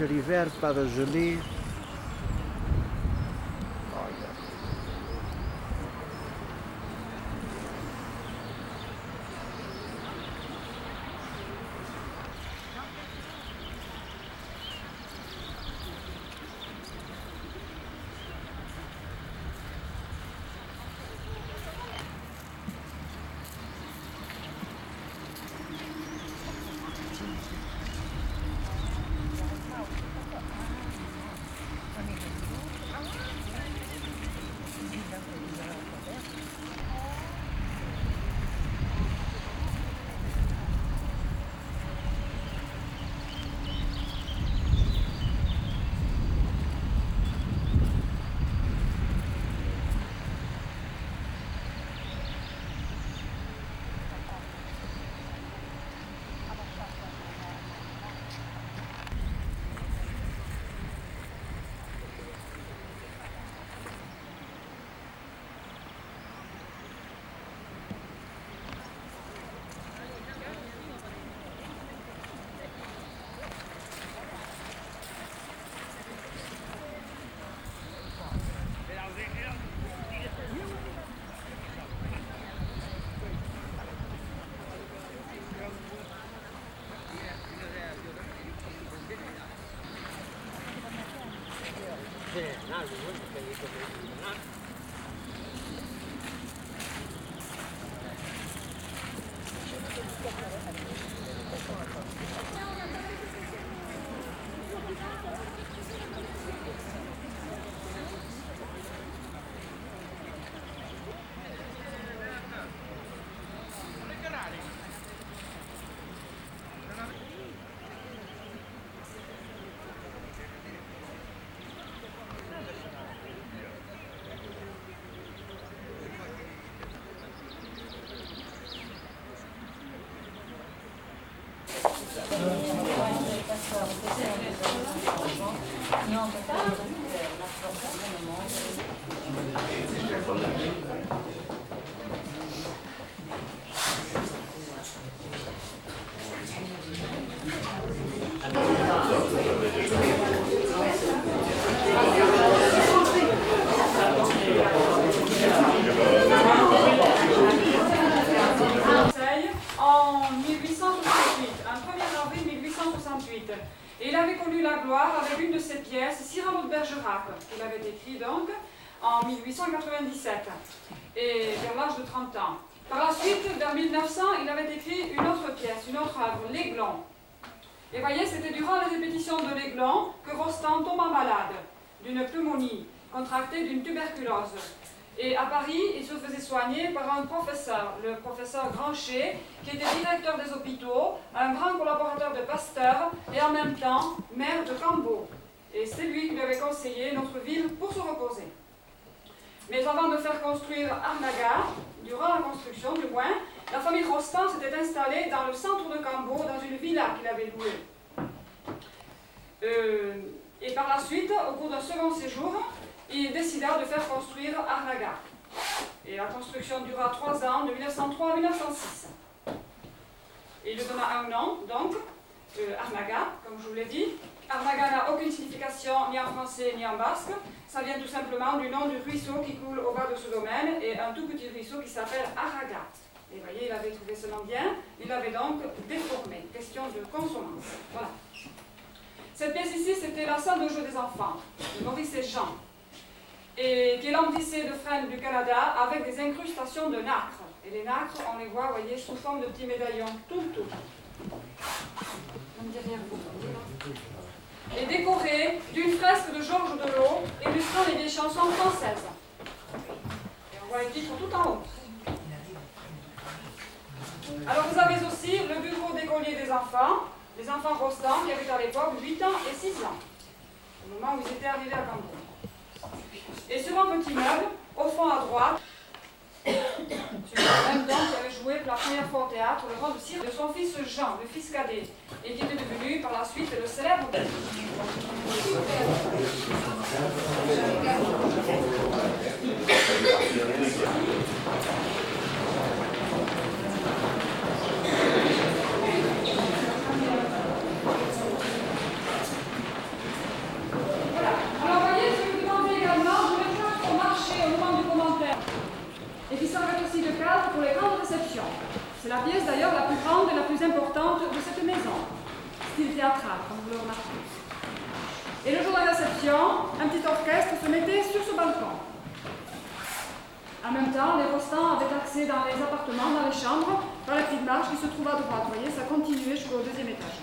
River para Jolie. En 1868, un 1er avril 1868. Et il avait connu la gloire avec une de ses pièces, Cyrano de Bergerac, qu'il avait écrit donc en 1897, et vers l'âge de 30 ans. Par la suite, vers 1900, il avait écrit une autre pièce, une autre œuvre, L'Aiglon. Et voyez, c'était durant les répétitions de L'Aiglon que Rostand tomba malade d'une pneumonie, contractée d'une tuberculose. Et à Paris, il se faisait soigner par un professeur, le professeur Granchet, qui était directeur des hôpitaux, un grand collaborateur de Pasteur et en même temps maire de Cambo. Et c'est lui qui lui avait conseillé notre ville pour se reposer. Mais avant de faire construire Arnaga, durant la construction du moins, la famille Rostand s'était installée dans le centre de Cambo, dans une villa qu'il avait louée. Et par la suite, au cours d'un second séjour, il décida de faire construire Arnaga. Et la construction dura 3 ans, de 1903 à 1906. Et il lui donna un nom, donc, Arnaga, comme je vous l'ai dit. Arnaga n'a aucune signification ni en français ni en basque. Ça vient tout simplement du nom du ruisseau qui coule au bas de ce domaine, et un tout petit ruisseau qui s'appelle Araga. Et vous voyez, il avait trouvé ce nom bien, il l'avait donc déformé. Question de consonance. Voilà. Cette pièce ici, c'était la salle de jeu des enfants, de Maurice et Jean, et qui est l'emplissé de frênes du Canada avec des incrustations de nacre. Et les nacres, on les voit, vous voyez, sous forme de petits médaillons, tout. Même derrière vous. Et décoré d'une fresque de Georges Delot illustrant les vieilles chansons françaises. Et on voit les titres tout en haut. Alors vous avez aussi le bureau d'écolier des enfants, les enfants Rostand qui avaient à l'époque 8 ans et 6 ans, au moment où ils étaient arrivés à Cambo. Et sur un petit meuble, au fond à droite, celui en même temps qui avait joué pour la première fois au théâtre le rôle de son fils Jean, le fils cadet, et qui était devenu par la suite le célèbre. Et qui servait aussi de cadre pour les grandes réceptions. C'est la pièce d'ailleurs la plus grande et la plus importante de cette maison, style théâtral, comme vous le remarquez. Et le jour de la réception, un petit orchestre se mettait sur ce balcon. En même temps, les Rostand avaient accès dans les appartements, dans les chambres, par la petite marche qui se trouve à droite. Vous voyez, ça continuait jusqu'au 2e étage.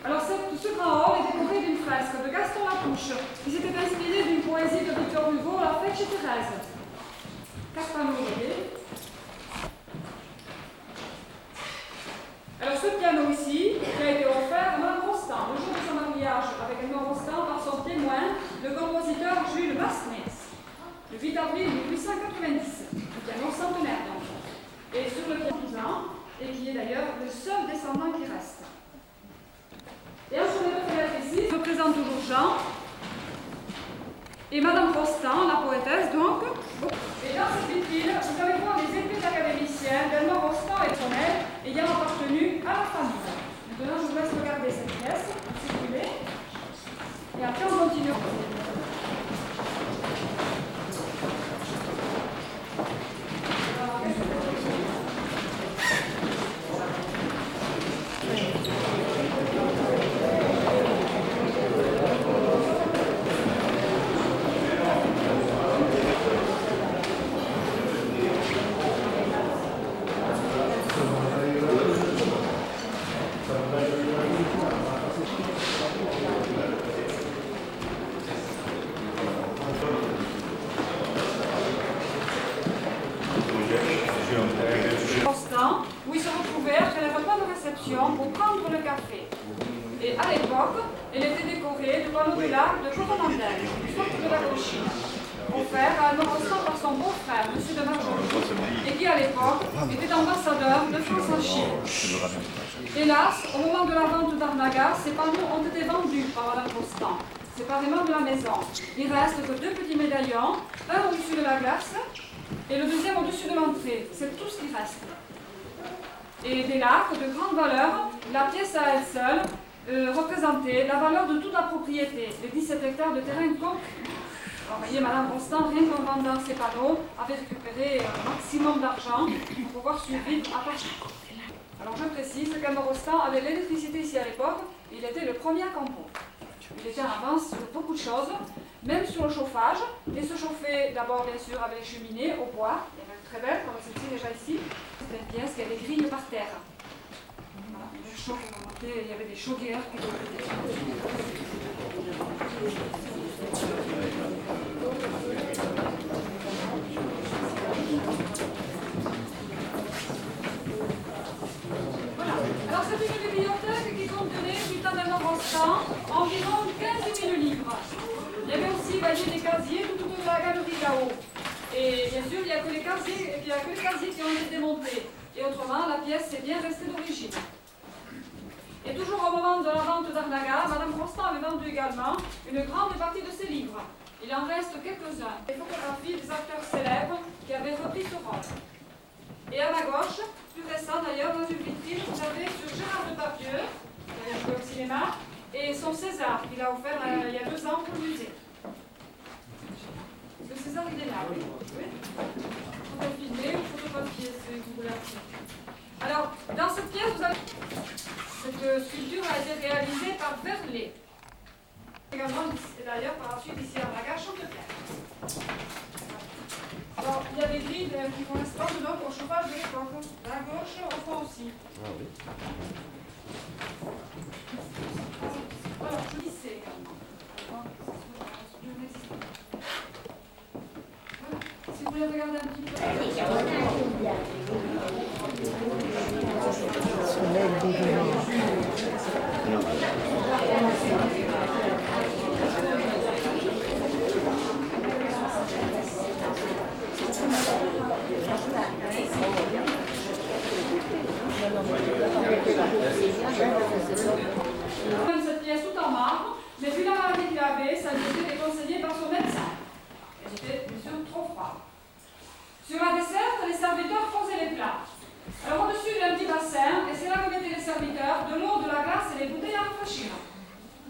Alors ce grand hall est décoré d'une fresque de Gaston Latouche, qui s'était inspiré d'une poésie de Victor Hugo, La fête chez Thérèse. Caspano, vous voyez. Alors ce piano ici, qui a été offert à Mme Rostand, le jour de son mariage avec Edmond Rostand, par son témoin, le compositeur Jules Massenet, le 8 avril 1890, le piano centenaire donc. Et sur le piano, et qui est d'ailleurs le seul descendant qui reste. Et un sur les fenêtres ici se présente toujours Jean et Madame Rostand, la poétesse donc. Et dans cette vitrine, vous allez voir les épées académiciennes d'Edmond Rostand et de son aide ayant appartenu à la famille. Maintenant, je vous laisse regarder cette pièce, circuler, et après on continue. Où ils se retrouvaient après les repas de réception pour prendre le café. Et à l'époque, elle était décorée de panneaux de l'arc de Coromandel, du centre de la Cochine. offert à Albert Rostand par son beau-frère, M. de Marjorie, et qui à l'époque était ambassadeur de France en Chine. Hélas, au moment de la vente d'Arnaga, ces panneaux ont été vendus par Mme Rostand, séparément de la maison. Il reste que 2 petits médaillons, un au-dessus de la glace et le deuxième au-dessus de l'entrée. C'est tout ce qui reste. Et dès là, de grande valeur, la pièce à elle seule représentait la valeur de toute la propriété, les 17 hectares de terrain conclus. Alors, vous voyez, Mme Rostand, rien qu'en vendant ces panneaux, avait récupéré un maximum d'argent pour pouvoir survivre à Paris. Alors je précise qu'Albert Rostand avait l'électricité ici à l'époque, il était le premier à Campo. Il était en avance sur beaucoup de choses, même sur le chauffage. Il se chauffait d'abord bien sûr avec les cheminées au bois, il y en avait très belle comme celle-ci déjà ici. C'était une pièce qui avait des grilles par terre. Voilà, il y avait des chaudières qui étaient. Alors c'est une bibliothèque qui contenait du temps d'Albert Rostand environ 15 000 livres. Il y avait aussi, voyez, des casiers tout autour de la galerie là-haut. Et bien sûr, il n'y a que les casiers qui ont été démontés. Et autrement, la pièce est bien restée d'origine. Et toujours au moment de la vente d'Arnaga, Mme Rostand avait vendu également une grande partie de ses livres. Il en reste quelques-uns. Les photographies des acteurs célèbres qui avaient repris ce rôle. Et à ma gauche, plus récent d'ailleurs, dans une vitrine, vous avez sur Gérard Depardieu, qui avait joué au cinéma, et son César, qu'il a offert il y a 2 ans pour le musée. Le César, il est là, oui. Vous pouvez filmer ou photographier, si vous voulez. Alors, dans cette pièce, vous avez... Cette sculpture a été réalisée par Verlet. Également, d'ailleurs, par la suite, ici à Arnaga, Chantepierre. Alors, il y a des grilles qui correspondent donc au chauffage de l'époque. À gauche, au fond aussi. Ah oui. Alors, je lissais également. Voilà. Si vous voulez regarder un petit peu. Cette pièce tout en marbre, mais vu la maladie qu'il avait, ça lui était déconseillé par son médecin. Elle était bien sûr trop froide. Sur la desserte, les serviteurs posaient les plats. Alors au-dessus, il y a un petit bassin, et c'est là que mettaient les serviteurs de l'eau, de la glace et les bouteilles à rafraîchir.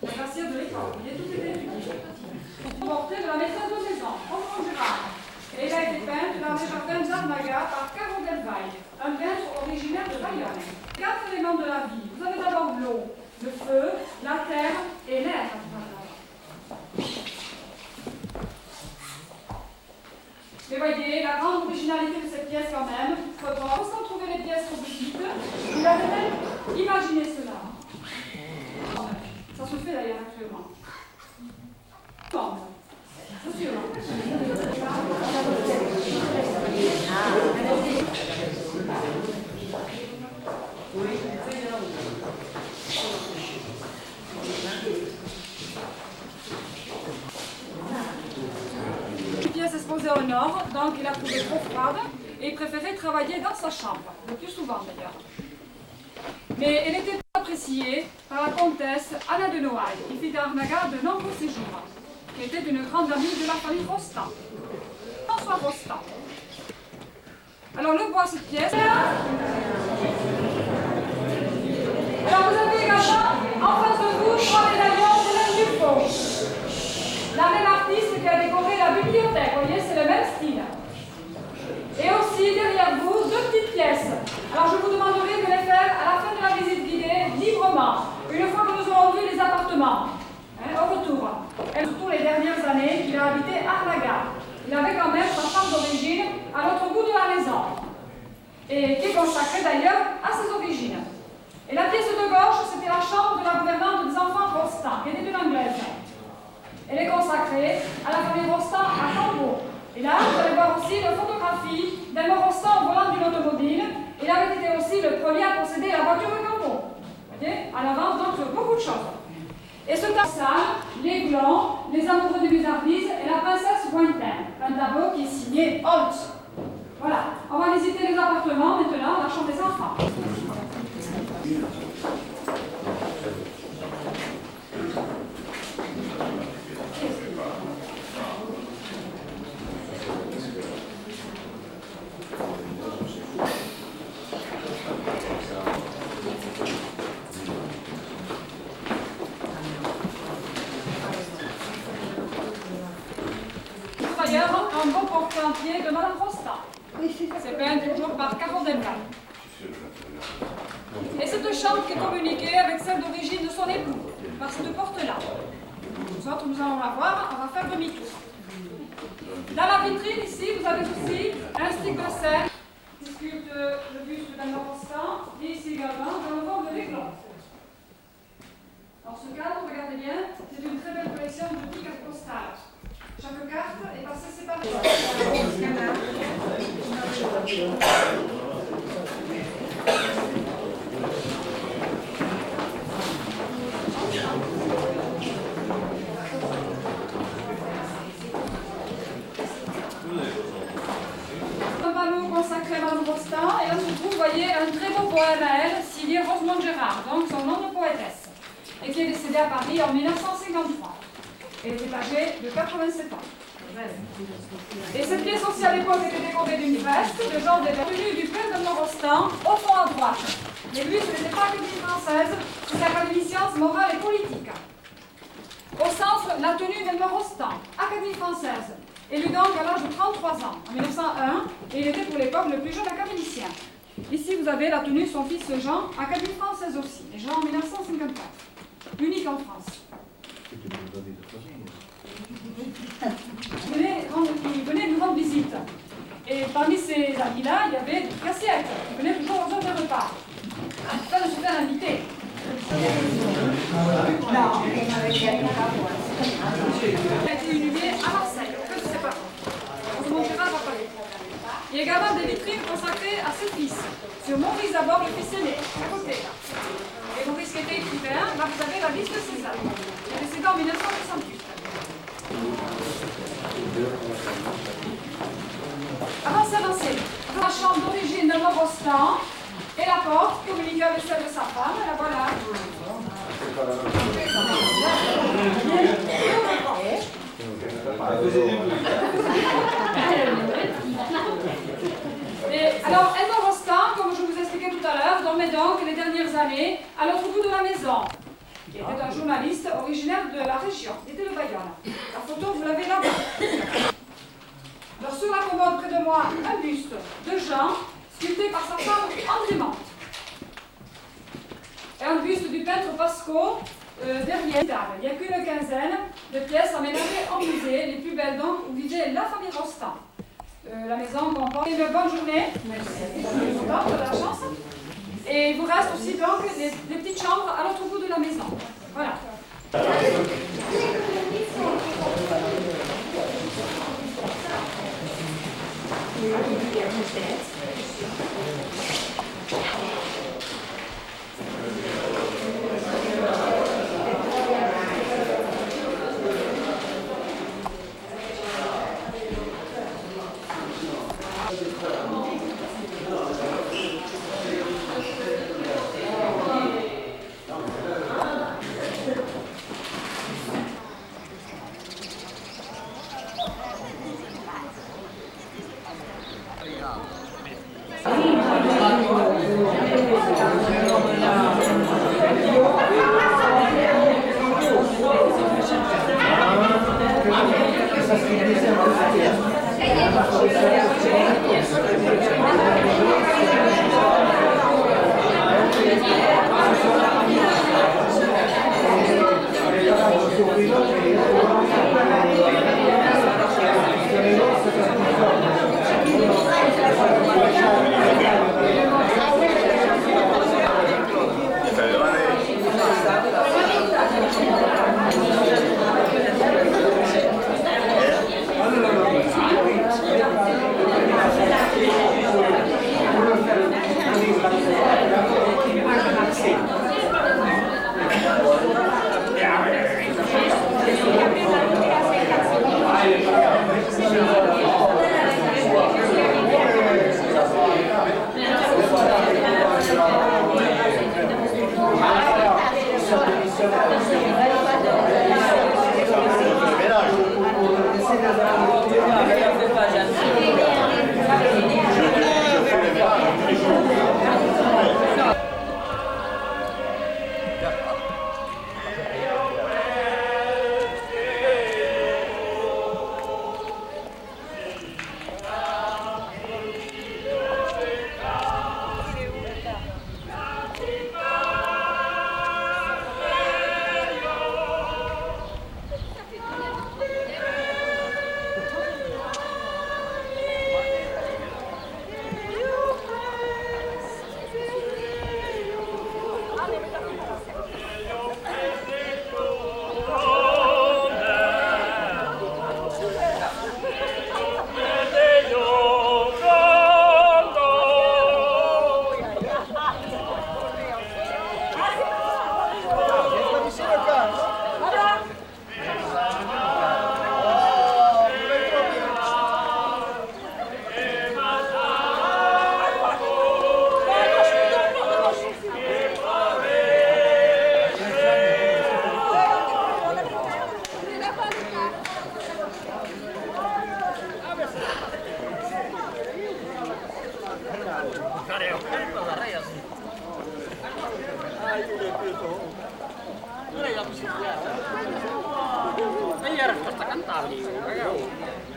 La glacière de l'époque, il y a tout été étudié. Porté de la maîtresse de maison, au Gérard. Et il a été peint dans les jardins d'Arnaga par Caro Delvaille, un peintre originaire de Bayonne. 4 éléments de la vie. Vous avez d'abord l'eau, le feu, la terre et l'air. Mais voyez, la grande originalité de cette pièce quand même, sans trouver les pièces trop petites, il avait même imaginé cela. Ça se fait d'ailleurs actuellement. Bon, c'est sûr. Une pièce exposée au nord, donc il a trouvé trop froide et il préférait travailler dans sa chambre, le plus souvent d'ailleurs. Mais elle était appréciée par la comtesse Anna de Noailles, qui fit à Arnaga de nombreux séjours, qui était une grande amie de la famille Rostand, François Rostand. Alors le bois, cette pièce. Alors vous avez également en face de vous 3 médaillons de Hélène Dupont. La même artiste qui a décoré la bibliothèque, vous voyez, c'est le même style. Et aussi derrière vous, 2 petites pièces. Alors je vous demanderai de les faire à la fin de la visite guidée, librement, une fois que nous aurons vu les appartements, au retour. Et surtout les dernières années, il a habité Arnaga. Il avait quand même sa chambre d'origine à l'autre bout de la maison, et qui est consacrée d'ailleurs à ses origines. Et la pièce de gauche, c'était la chambre de la gouvernante des enfants Rostand, qui était une Anglaise. Elle est consacrée à la famille Rostand à Campo. Et là, vous allez voir aussi une photographie d'Albert Rostand au volant d'une automobile. Il avait été aussi le premier à posséder la voiture de Campo. Voyez, à l'avance donc sur beaucoup de choses. Et ce salle, les glands, les amoureux de Musardise et la princesse Gwynplaine. Un tableau qui est signé Holt. Voilà, on va visiter les appartements maintenant, la chambre des enfants. D'ailleurs, un beau porte-entier de Madame Rostand. C'est peint toujours par Caron Delmal. Et cette chambre qui est communiquée avec celle d'origine de son époux, par cette porte-là. Nous autres, nous allons la voir, on va faire demi-tour. Dans la vitrine, ici, vous avez aussi un stick de scène qui sculpte le buste d'Anne Rostand, et ici également, dans le vent de l'Aiglon. Dans ce cadre, regardez bien, c'est une très belle collection de 10 cartes postales. Chaque carte est passée séparément. Un panneau consacré à Madame Rostand, et là se trouve, vous voyez, un très beau poème à elle, signé Rosemonde Gérard, donc son nom de poétesse, et qui est décédée à Paris en 1953. Elle était âgée de 87 ans. Et cette pièce aussi à l'époque était décorée d'une veste de genre des tenues du père de Rostand, au fond à droite. Mais lui, ce n'était pas l'Académie française, c'est l'Académie sciences morales et politiques. Au centre, la tenue d'Elmer Rostand, Académie française, élu donc à l'âge de 33 ans, en 1901, et il était pour l'époque le plus jeune académicien. Ici, vous avez la tenue de son fils Jean, Académie française aussi, et Jean en 1954, unique en France. Il venait nous rendre visite. Et parmi ces amis-là, il y avait des assiettes. Il venait toujours aux heures de repas. Afin de se faire inviter. Il a été inhumé à Marseille, au cœur de ses parents. On se montrera à Paris. Il y a également des vitrines consacrées à ses fils. Sur Maurice d'abord, le fils aîné, à côté. Et Maurice qui était écrivain, là vous avez la liste de César. Il est décédé en 1968. Avancez. La chambre d'origine de Rostand et la porte communique avec celle de sa femme. La voilà. Et alors, Elmer Rostand, comme je vous expliquais tout à l'heure, dormait donc les dernières années à l'autre bout de la maison. Il était un journaliste originaire de la région, il était de Bayonne. La photo, vous l'avez là-bas. Alors, sur la commode près de moi, un buste de Jean, sculpté par sa femme André Mante. Et un buste du peintre Pasco derrière. Il n'y a qu'une quinzaine de pièces aménagées en musée, les plus belles donc, où vivait la famille Rostand. La maison comporte une bonne journée. Merci. Je suis contente de la chance. Et il vous reste aussi donc des petites chambres à l'autre bout de la maison. Voilà.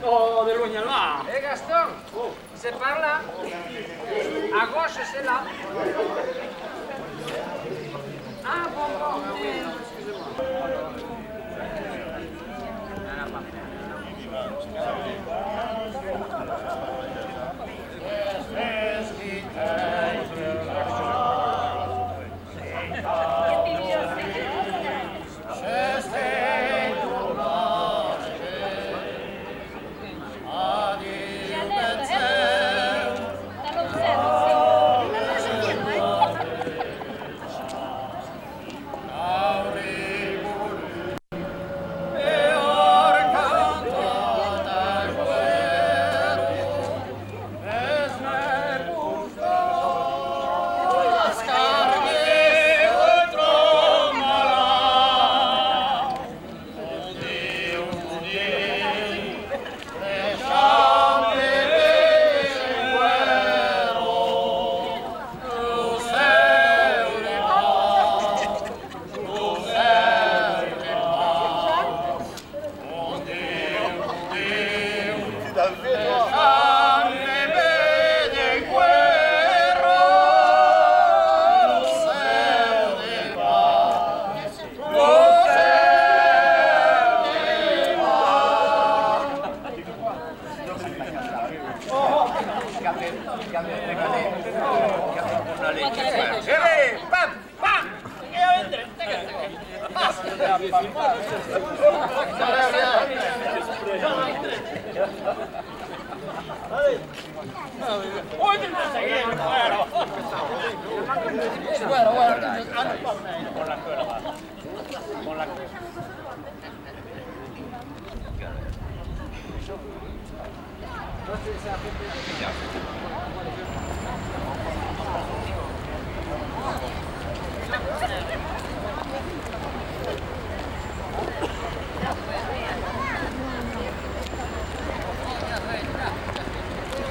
Oh, de Luña là. Gaston, c'est par là. À gauche, c'est là. Ah, bon.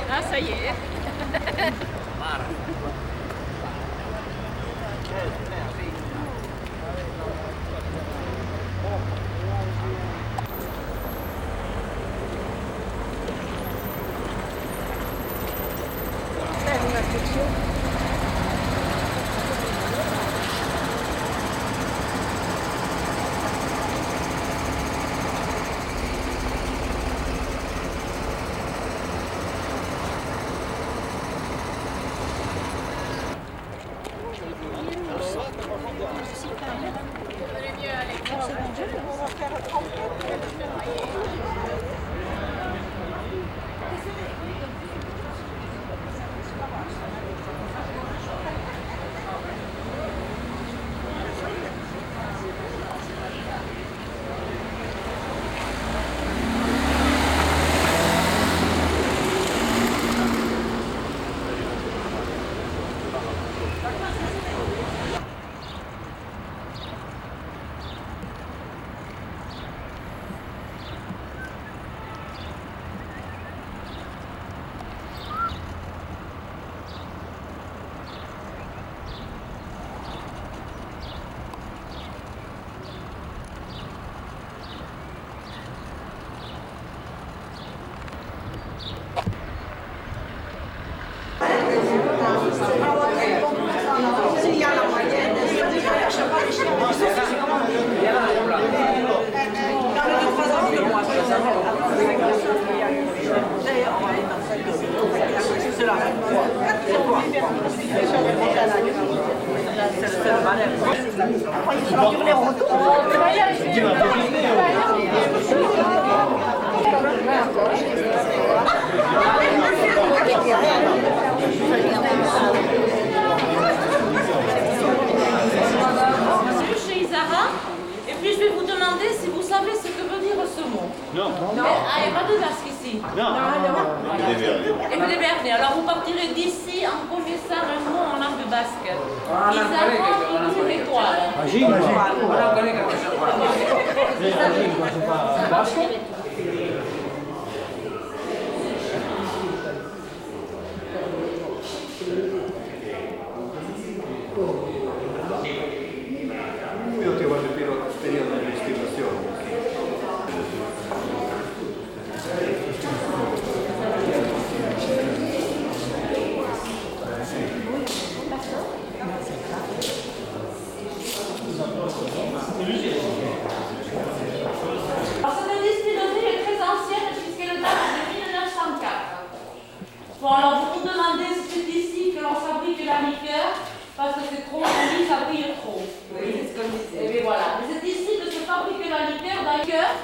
Ah, ça y est. Chez Isara, et puis je vais vous demander si vous savez ce que veut dire ce mot. Non. Ah, il n'y a pas de basque ici. Non. Et vous devez alors vous partirez d'ici en connaissant un mot en langue basque. Isara, c'est une étoile. Io ti voglio periodo di istituzione. Alors cette distillerie est très ancienne puisqu'elle date de 1904. Bon alors vous vous demandez si c'est ici que l'on fabrique la liqueur parce que c'est trop joli, ça brille trop. Oui, c'est ce que je disais. Et bien voilà. Mais c'est ici que se fabrique la liqueur d'ailleurs.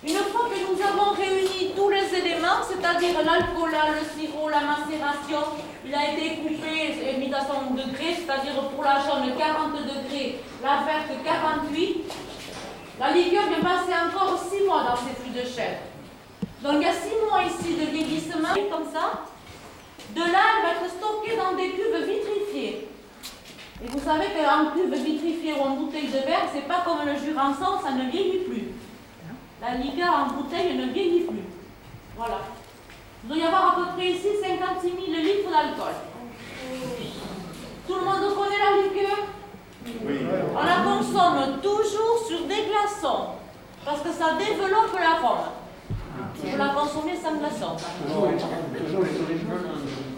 Une fois que nous avons réuni tous les éléments, c'est-à-dire l'alcool, le sirop, la macération, il a été coupé et mis à son degré, c'est-à-dire pour la jaune 40 degrés, la verte 48. La liqueur vient passer encore 6 mois dans ces fûts de chèvre. Donc il y a 6 mois ici de vieillissement, comme ça. De là, elle va être stockée dans des cuves vitrifiées. Et vous savez qu'en cuve vitrifiée ou en bouteille de verre, c'est pas comme le jus rançon, ça ne vieillit plus. La liqueur en bouteille ne vieillit plus. Voilà. Il doit y avoir à peu près ici 56 000 litres d'alcool. Tout le monde connaît la liqueur? Oui. On la consomme toujours sur des glaçons, parce que ça développe l'arôme. Il faut la consommer sans glaçons.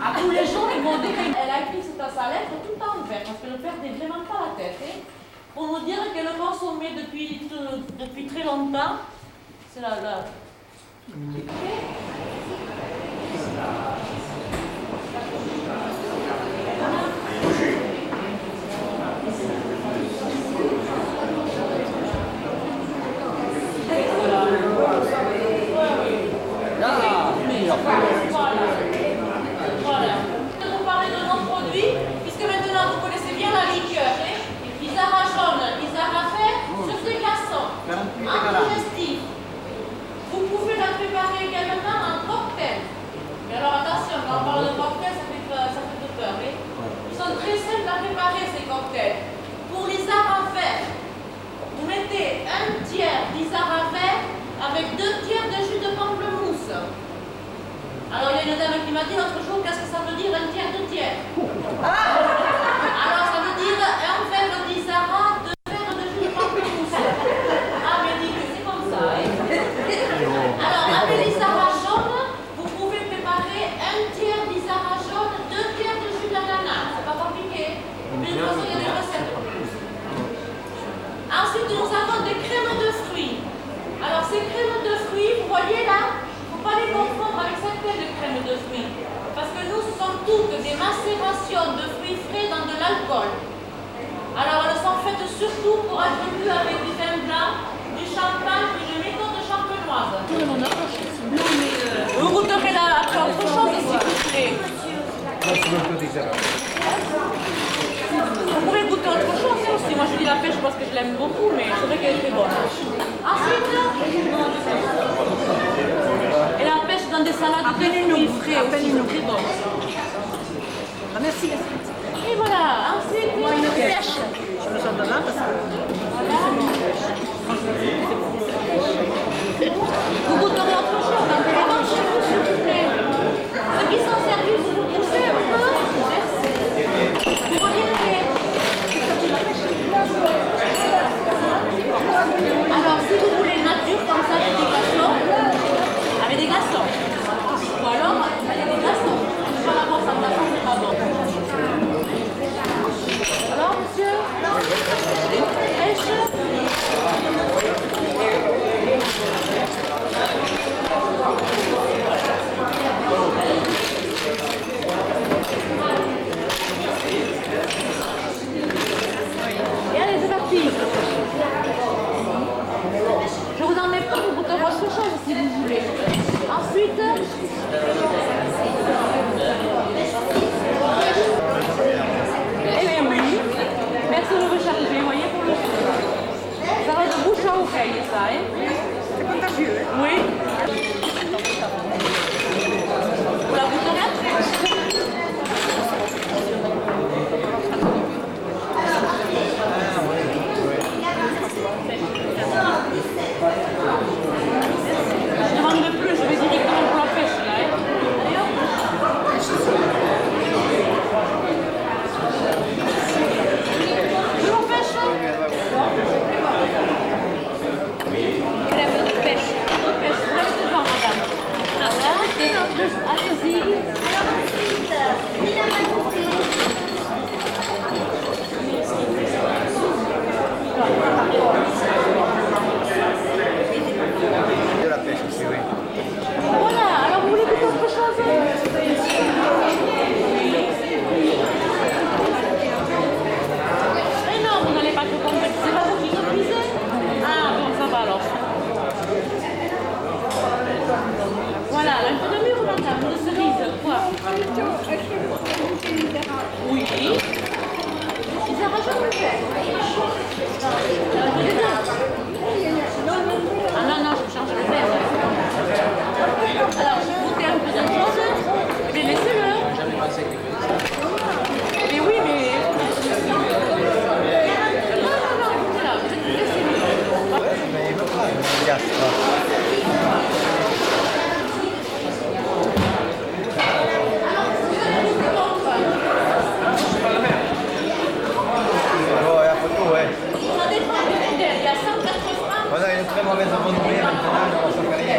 À tous les jours, ils vont dire qu'elle a écrit cette sa lettre tout en vert, parce qu'elle ne perdait vraiment pas la tête. Hein, pour nous dire qu'elle le consommait depuis très longtemps. C'est là. Voilà. Je vais vous parler de nos produits, puisque maintenant vous connaissez bien la liqueur. Isara jaune, Isara vert, sur des glaçons, anti-digestif. Vous pouvez la préparer également en cocktail. Mais alors attention, quand on parle de cocktail, ça fait peur. Ils sont très simples à préparer ces cocktails. Pour l'Isara vert, vous mettez 1/3 d'Isara vert avec 2/3 de jus de pamplemousse. Alors il y a une dame qui m'a dit l'autre jour, qu'est-ce que ça veut dire 1/3, 2/3? Alors ça veut dire un verre d'Isara, 2 verres de jus de pamplemousse. Ah mais dit que c'est comme ça. Hein? Alors avec l'Isara jaune, vous pouvez préparer 1/3 d'Isara jaune, 2/3 de jus d'ananas. C'est pas compliqué. Mais de toute façon il y a des recettes. Ensuite nous avons des crèmes de fruits. Alors ces crèmes de fruits, vous voyez là, il ne faut pas les confondre avec certaines crèmes de fruits. Parce que nous, ce sont toutes des macérations de fruits frais dans de l'alcool. Alors elles sont faites surtout pour être bues avec du vin blanc, du champagne et une méthode champenoise. Vous goûterez là après autre chose s'il vous plaît. Vous pouvez goûter autre chose aussi. Moi je dis la pêche parce que je l'aime beaucoup, mais c'est vrai qu'elle est très bonne. Ensuite, et la pêche dans des salades de fruits frais aussi, c'est très bon. Ah, merci. Et voilà, ensuite, Moi, une pêche. Je me sens de là parce que... vous goûterez autre chose. Avant chez vous, s'il vous plaît. Ceux qui sont servis, vous vous poussez un peu. Merci. Vous reviendrez. bouteille, ça, hein? C'est contagieux, hein? Oui. Vous la goûterez? Je ne demanderai plus, je vais directement pour la pêche, là, hein? Allez, hop. Toujours pêche, hein? Crème de pêche. Pêche, vous l'avez devant, madame. Allez-y. De la pêche aussi, oui. Voilà, alors vous voulez goûter autre chose? Mais non, vous n'allez pas que compter. C'est pas vous qui conduisez? Ah bon, ça va alors. Voilà, un peu de mûre, madame, de cerise, quoi? Oui. Ils en rajoutent un peu. Ah non, non, je change le verre. Alors, je vais goûter un peu de chose. Mais laissez-le. Mais oui, mais... Non, non, non, voilà, laissez-le. Mais il veut pas, il gâche pas. Oh, il y a photo, ouais. Ça dépend du modèle. Il y a 104 francs. On a une très mauvaise renommée maintenant, on s'en fait rien.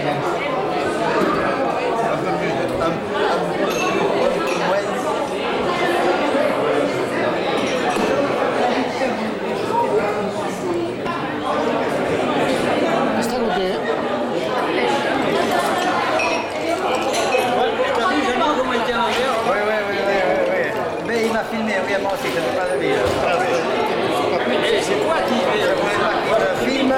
Un peu plus, un peu moins. Oui. Mais il m'a filmé, oui, moi aussi, je ne peux pas le dire. C'est toi qui fais. Je voulais pas qu'il le filme.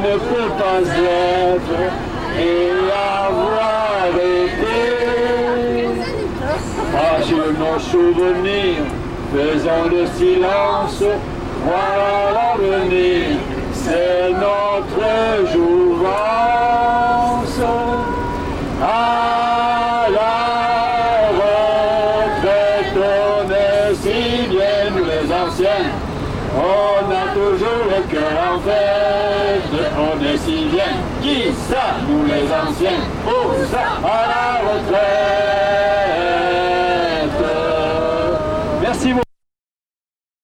Ne peut pas être et avoir été. Ah, sur nos souvenirs, faisons le silence, voilà l'avenir, c'est notre jouvence. À la retraite, on est si bien, nous les anciens, on a toujours le cœur en fête, on est si bien. Qui ça, nous les anciens? Où ça? À la retraite.